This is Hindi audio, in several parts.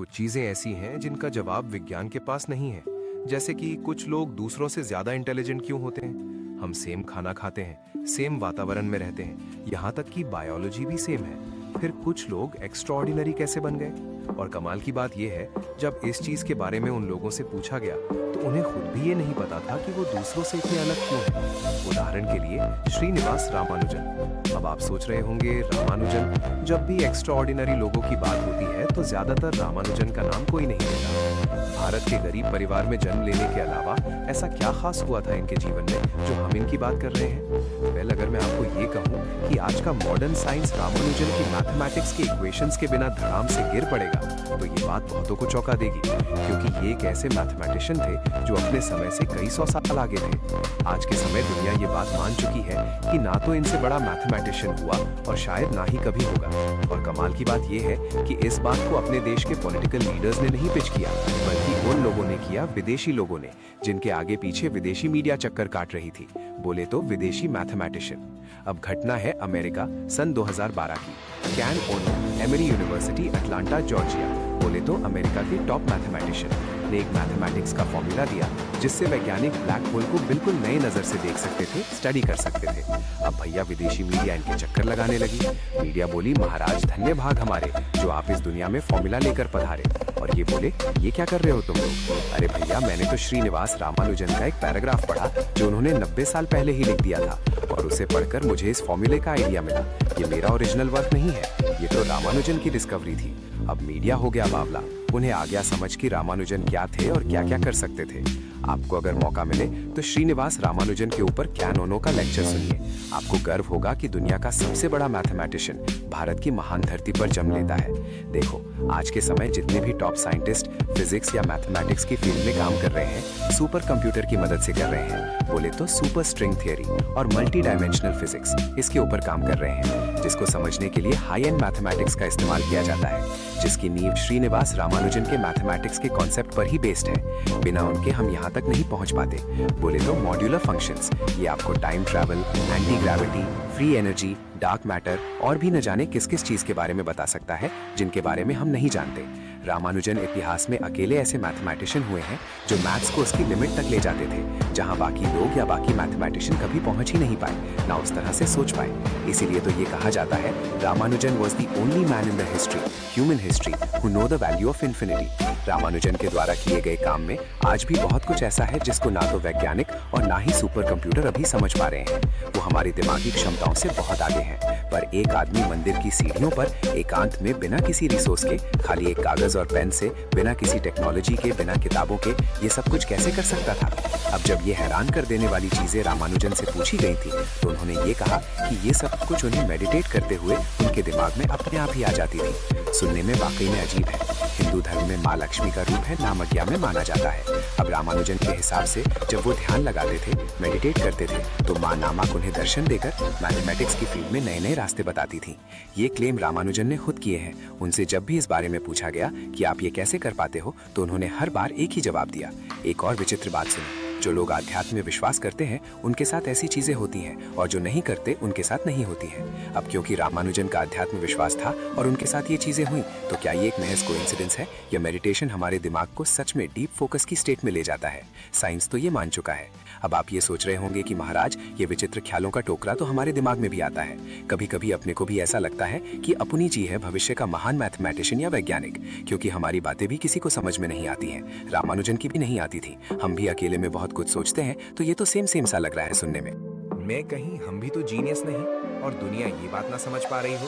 कुछ चीजें ऐसी हैं जिनका जवाब विज्ञान के पास नहीं है। जैसे कि कुछ लोग दूसरों से ज्यादा इंटेलिजेंट क्यों होते हैं। हम सेम खाना खाते हैं, सेम वातावरण में रहते हैं, यहाँ तक कि बायोलॉजी भी सेम है। फिर कुछ लोग एक्स्ट्राऑर्डिनरी कैसे बन गए। और कमाल की बात यह है, जब इस चीज के बारे में उन लोगों से पूछा गया तो उन्हें खुद भी ये नहीं पता था कि वो दूसरों से इतने अलग क्यों हैं। उदाहरण के लिए श्रीनिवास रामानुजन। अब आप सोच रहे होंगे, रामानुजन। जब भी एक्स्ट्राऑर्डिनरी लोगों की बात होती है तो ज्यादातर रामानुजन का नाम कोई नहीं लेता। भारत के गरीब परिवार में जन्म लेने के अलावा ऐसा क्या खास हुआ था इनके जीवन में जो हम इनकी बात कर रहे हैं। वेल, अगर मैं आपको ये कहूँ कि आज का मॉडर्न साइंस रामानुजन की मैथमेटिक्स के इक्वेशंस के बिना धड़ाम से गिर पड़ेगा तो ये बात बहुतों को चौंका देगी, क्योंकि ये एक ऐसे मैथमेटिशियन थे जो अपने समय से कई सौ साल आगे थे। आज के समय दुनिया ये बात मान चुकी है कि ना तो इनसे बड़ा मैथमेटिशियन हुआ और शायद ना ही कभी होगा। और कमाल की बात यह है कि इस बात को अपने देश के पॉलिटिकल लीडर्स ने नहीं पिच किया, बल्कि उन लोगों ने किया, विदेशी लोगों ने, जिनके आगे पीछे विदेशी मीडिया चक्कर काट रही थी। बोले तो विदेशी मैथमेटिशियन। अब घटना है अमेरिका, सन 2012 की। Ken Ono, Emory University, Atlanta, Georgia. बोले तो अमेरिका के टॉप मैथमेटिशियन ने एक मैथमेटिक्स का फॉर्मूला दिया जिससे वैज्ञानिक ब्लैक होल को बिल्कुल नए नजर से देख सकते थे, स्टडी कर सकते थे। अब भैया विदेशी मीडिया इनके चक्कर लगाने लगी। मीडिया बोली, महाराज धन्य भाग हमारे जो आप इस दुनिया में फॉर्मूला लेकर पधारे। और ये बोले, ये क्या कर रहे हो तुम लोग। अरे भैया, मैंने तो श्रीनिवास रामानुजन का एक पैराग्राफ पढ़ा जो उन्होंने 90 साल पहले ही लिख दिया था, और उसे पढ़कर मुझे इस फॉर्मूले का आइडिया मिला। ये मेरा ओरिजिनल वर्क नहीं है, ये तो रामानुजन की डिस्कवरी थी। अब मीडिया हो गया बावला। उन्हें आ गया समझ कि रामानुजन क्या थे और क्या क्या कर सकते थे। आपको अगर मौका मिले तो श्रीनिवास रामानुजन के ऊपर कैन ओनो का लेक्चर सुनिए। आपको गर्व होगा कि दुनिया का सबसे बड़ा मैथमेटिशियन भारत की महान धरती पर जन्म लेता है। देखो, आज के समय जितने भी टॉप साइंटिस्ट फिजिक्स या मैथमेटिक्स की फील्ड में काम कर रहे हैं, सुपर कंप्यूटर की मदद से कर रहे हैं। बोले तो सुपर स्ट्रिंग थियरी और मल्टी डायमेंशनल फिजिक्स, इसके ऊपर काम कर रहे हैं, जिसको समझने के लिए हाई एंड मैथमेटिक्स का इस्तेमाल किया जाता है, जिसकी नींव श्रीनिवास रामानुजन के मैथमेटिक्स के कॉन्सेप्ट पर ही बेस्ड है। बिना उनके हम यहाँ तक नहीं पहुँच पाते। बोले तो मॉड्यूलर फंक्शंस, ये आपको time travel, anti gravity, free energy, dark matter और भी न जाने किस किस चीज के बारे में बता सकता है जिनके बारे में हम नहीं जानते। रामानुजन इतिहास में अकेले ऐसे मैथमेटिशियन हुए हैं जो मैथ्स को उसकी लिमिट तक ले जाते थे, जहां बाकी लोग या बाकी मैथमेटिशियन कभी पहुंच ही नहीं पाए, ना उस तरह से सोच पाए। इसीलिए तो ये कहा जाता है, Ramanujan was the only man in the history, human history, who know the value of infinity. Ramanujan के द्वारा किए गए काम में आज भी बहुत कुछ ऐसा है जिसको ना तो वैज्ञानिक और ना ही सुपर कंप्यूटर अभी समझ पा रहे हैं। वो हमारी दिमागी क्षमताओं से बहुत आगे हैं। पर एक आदमी मंदिर की सीढ़ियों पर एकांत में बिना किसी रिसोर्स के, खाली एक कागज और पेन से, बिना किसी टेक्नोलॉजी के, बिना किताबों के, ये सब कुछ कैसे कर सकता था। अब जब ये हैरान कर देने वाली चीजें रामानुजन से पूछी गई थी तो उन्होंने ये कहा कि ये सब कुछ उन्हें मेडिटेट करते हुए उनके दिमाग में अपने आप ही आ जाती थी। सुनने में वाकई में अजीब है। हिंदू धर्म में माँ लक्ष्मी का रूप है, नामज्ञा में माना जाता है। अब रामानुजन के हिसाब से जब वो ध्यान लगाते थे, मेडिटेट करते थे, तो माँ नामक उन्हें दर्शन देकर मैथमेटिक्स की फील्ड में नए नए रास्ते बताती थी। ये क्लेम रामानुजन ने खुद किए हैं। उनसे जब भी इस बारे में पूछा गया कि आप ये कैसे कर पाते हो, तो उन्होंने हर बार एक ही जवाब दिया। एक और विचित्र बात सुनी, जो लोग आध्यात्म में विश्वास करते हैं उनके साथ ऐसी चीजें होती हैं, और जो नहीं करते उनके साथ नहीं होती हैं। अब क्योंकि रामानुजन का अध्यात्म विश्वास था और उनके साथ ये चीजें हुई, तो क्या ये एक महज कोइंसिडेंस है या मेडिटेशन हमारे दिमाग को सच में डीप फोकस की स्टेट में ले जाता है। साइंस तो ये मान चुका है। अब आप ये सोच रहे होंगे कि महाराज, ये विचित्र ख्यालों का टोकरा तो हमारे दिमाग में भी आता है। कभी कभी अपने को भी ऐसा लगता है कि अपनी जी है भविष्य का महान मैथमेटिशियन या वैज्ञानिक, क्योंकि हमारी बातें भी किसी को समझ में नहीं आती हैं। रामानुजन की भी नहीं आती थी। हम भी अकेले में बहुत कुछ सोचते हैं, तो ये तो सेम सा लग रहा है सुनने में। मैं कहीं हम भी तो जीनियस नहीं और दुनिया ये बात ना समझ पा रही हो।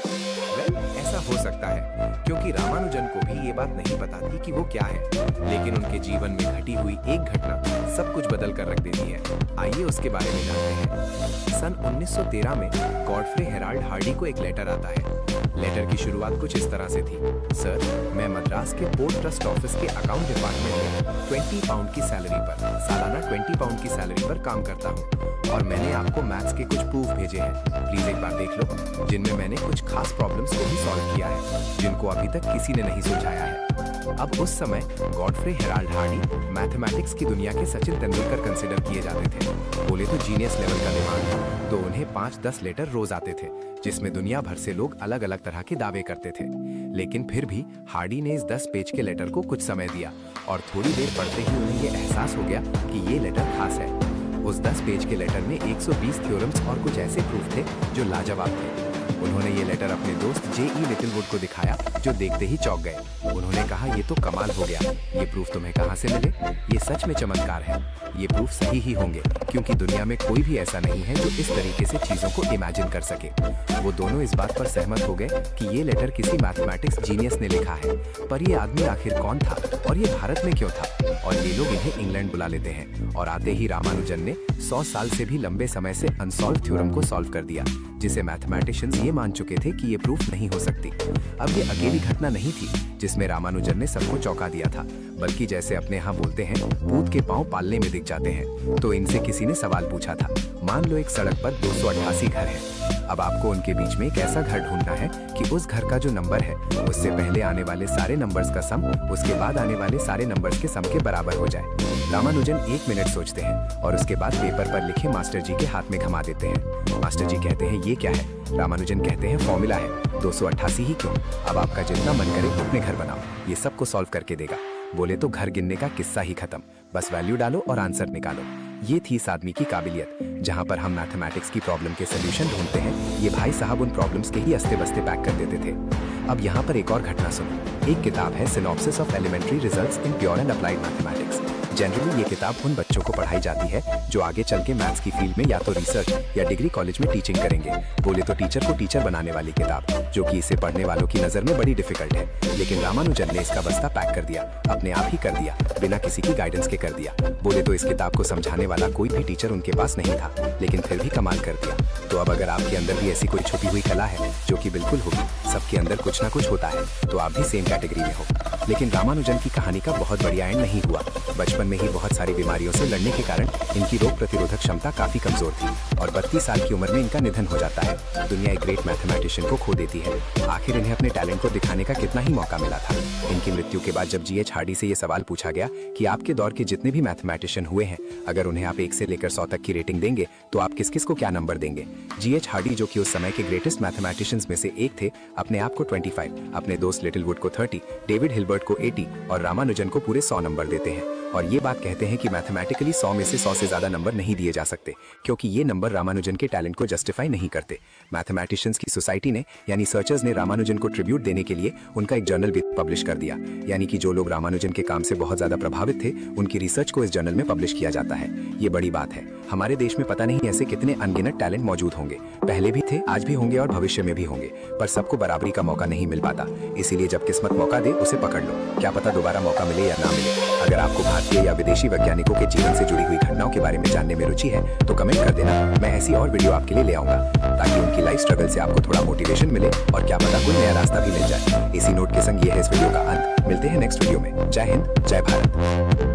वेल, ऐसा हो सकता है क्योंकि रामानुजन को भी ये बात नहीं पता थी कि वो क्या है, लेकिन उनके जीवन में घटी हुई एक घटना सब कुछ बदल कर रख देती है। आइए उसके बारे में जानते हैं। सन 1913 में गॉडफ्रे हेराल्ड हार्डी को एक लेटर आता है। लेटर की शुरुआत कुछ इस तरह से थी, सर, मैं मद्रास के पोर्ट ट्रस्ट ऑफिस के अकाउंट डिपार्टमेंट में 20 पाउंड की सैलरी पर, सालाना 20 पाउंड की सैलरी पर काम करता हूँ, और मैंने आपको मैथ्स के कुछ प्रूफ भेजे हैं, प्लीज एक बार देख लो, जिनमें मैंने कुछ खास प्रॉब्लम्स को भी सॉल्व किया है जिनको अभी तक किसी ने नहीं सुलझाया है। अब उस समय गॉडफ्रे हेराल्ड हार्डी मैथमेटिक्स की दुनिया के सचिन तेंदुलकर कंसिडर किए जाते थे। बोले तो जीनियस लेवल का दिमाग था, तो उन्हें 5-10 लेटर रोज आते थे, जिसमें दुनिया भर से लोग अलग अलग तरह के दावे करते थे। लेकिन फिर भी हार्डी ने इस 10 पेज के लेटर को कुछ समय दिया और थोड़ी देर पढ़ते ही उन्हें ये एहसास हो गया कि ये लेटर खास है। उस 10 पेज के लेटर में 120 थ्योरम्स और कुछ ऐसे प्रूफ थे जो लाजवाब थे। उन्होंने ये लेटर अपने दोस्त J.E. लिटिलवुड को दिखाया, जो देखते ही चौंक गए। उन्होंने कहा, ये तो कमाल हो गया, ये प्रूफ तुम्हें कहाँ से मिले? ये सच में चमत्कार है। ये प्रूफ सही ही होंगे, क्योंकि दुनिया में कोई भी ऐसा नहीं है जो इस तरीके से चीजों को इमेजिन कर सके। वो दोनों इस बात पर सहमत हो गए कि ये लेटर किसी मैथमेटिक्स जीनियस ने लिखा है, पर ये आदमी आखिर कौन था और ये भारत में क्यों था? और ये लोग इन्हें इंग्लैंड बुला लेते हैं। और आते ही रामानुजन ने 100 साल से भी लंबे समय से अनसॉल्व थ्योरम को सॉल्व कर दिया, जिसे मैथमेटिशियंस ये मान चुके थे कि ये प्रूफ नहीं हो सकती। अब ये अकेली घटना नहीं थी जिसमें रामानुजन ने सबको चौंका दिया था, बल्कि जैसे अपने यहाँ बोलते हैं, भूत के पांव पालने में दिख जाते हैं। तो इनसे किसी ने सवाल पूछा था, मान लो एक सड़क पर 288 घर है। अब आपको उनके बीच में एक ऐसा घर ढूंढना है कि उस घर का जो नंबर है उससे पहले आने वाले सारे नंबर्स का सम उसके बाद आने वाले सारे नंबर्स के सम के बराबर हो जाए। रामानुजन 1 मिनट सोचते हैं और उसके बाद पेपर पर लिखे मास्टर जी के हाथ में घुमा देते हैं। मास्टर जी कहते हैं, ये क्या है? रामानुजन कहते हैं, फॉर्मूला है, 288 ही क्यों, अब आपका जितना मन करे उतने घर बनाओ, ये सबको सॉल्व करके देगा। बोले तो घर गिनने का किस्सा ही खत्म, बस वैल्यू डालो और आंसर निकालो। ये थी इस आदमी की काबिलियत। जहां पर हम मैथमेटिक्स की प्रॉब्लम के सोल्यूशन ढूंढते हैं, ये भाई साहब उन प्रॉब्लम्स के ही अस्ते बस्ते पैक कर देते थे। अब यहाँ पर एक और घटना सुनो। एक किताब है synopsis of elementary results in pure and applied mathematics. Generally ये किताब उन बच्चों को पढ़ाई जाती है जो आगे चल के मैथ्स की फील्ड में या तो रिसर्च या डिग्री कॉलेज में टीचिंग करेंगे। बोले तो टीचर को टीचर बनाने वाली किताब, जो कि इसे पढ़ने वालों की नजर में बड़ी डिफिकल्ट है। लेकिन रामानुजन ने इसका बस्ता पैक कर दिया, अपने आप ही कर दिया, बिना किसी की गाइडेंस के कर दिया। बोले तो इस किताब को समझाने वाला कोई भी टीचर उनके पास नहीं था, लेकिन फिर भी कमाल कर दिया। तो अब अगर आपके अंदर भी ऐसी कोई छुपी हुई कला है, जो कि बिल्कुल होगी, सबके अंदर कुछ ना कुछ होता है, तो आप भी सेम कैटेगरी में हो। लेकिन रामानुजन की कहानी का बहुत बढ़िया एंड नहीं हुआ। बचपन में ही बहुत सारी बीमारियों से लड़ने के कारण इनकी रोग प्रतिरोधक क्षमता काफी कमजोर थी और 32 साल की उम्र में इनका निधन हो जाता है। दुनिया एक ग्रेट मैथमेटिशियन को खो देती है। आखिर इन्हें अपने टैलेंट को दिखाने का कितना ही मौका मिला था। इनकी मृत्यु के बाद जब G.H. हार्डी से ये सवाल पूछा गया कि आपके दौर के जितने भी मैथमेटिशियन हुए हैं, अगर उन्हें आप 1 से लेकर 100 तक की रेटिंग देंगे तो आप किस किस को क्या नंबर देंगे? G.H. हार्डी, जो कि उस समय के ग्रेटेस्ट मैथमेटिशियंस में से एक थे, अपने आप को 25, अपने दोस्त लिटिलवुड को 30, डेविड हिल्बर्ट को 80 और रामानुजन को पूरे 100 नंबर देते हैं। और ये बात कहते हैं कि मैथमेटिकली 100 में से 100 से ज्यादा नंबर नहीं दिए जा सकते, क्योंकि ये नंबर रामानुजन के टैलेंट को जस्टिफाई नहीं करते। मैथमेटिशियंस की सोसाइटी ने यानी सर्चर्स ने रामानुजन को ट्रिब्यूट देने के लिए उनका एक जर्नल भी पब्लिश कर दिया, यानी कि जो लोग रामानुजन के काम से बहुत ज्यादा प्रभावित थे, उनकी रिसर्च को इस जर्नल में पब्लिश किया जाता है। ये बड़ी बात है। हमारे देश में पता नहीं ऐसे कितने अनगिनत टैलेंट मौजूद होंगे, पहले भी थे, आज भी होंगे और भविष्य में भी होंगे, पर सबको बराबरी का मौका नहीं मिल पाता। इसीलिए जब किस्मत मौका दे उसे पकड़ लो, क्या पता दोबारा मौका मिले या ना मिले। अगर आपको भारतीय या विदेशी वैज्ञानिकों के जीवन से जुड़ी हुई घटनाओं के बारे में जानने में रुचि है तो कमेंट कर देना, मैं ऐसी और वीडियो आपके लिए ले आऊंगा, ताकि उनकी लाइफ स्ट्रगल से आपको थोड़ा मोटिवेशन मिले और क्या पता कोई नया रास्ता भी मिल जाए। इसी नोट के संग ये है इस वीडियो का अंत। मिलते हैं नेक्स्ट वीडियो में। जय हिंद, जय भारत।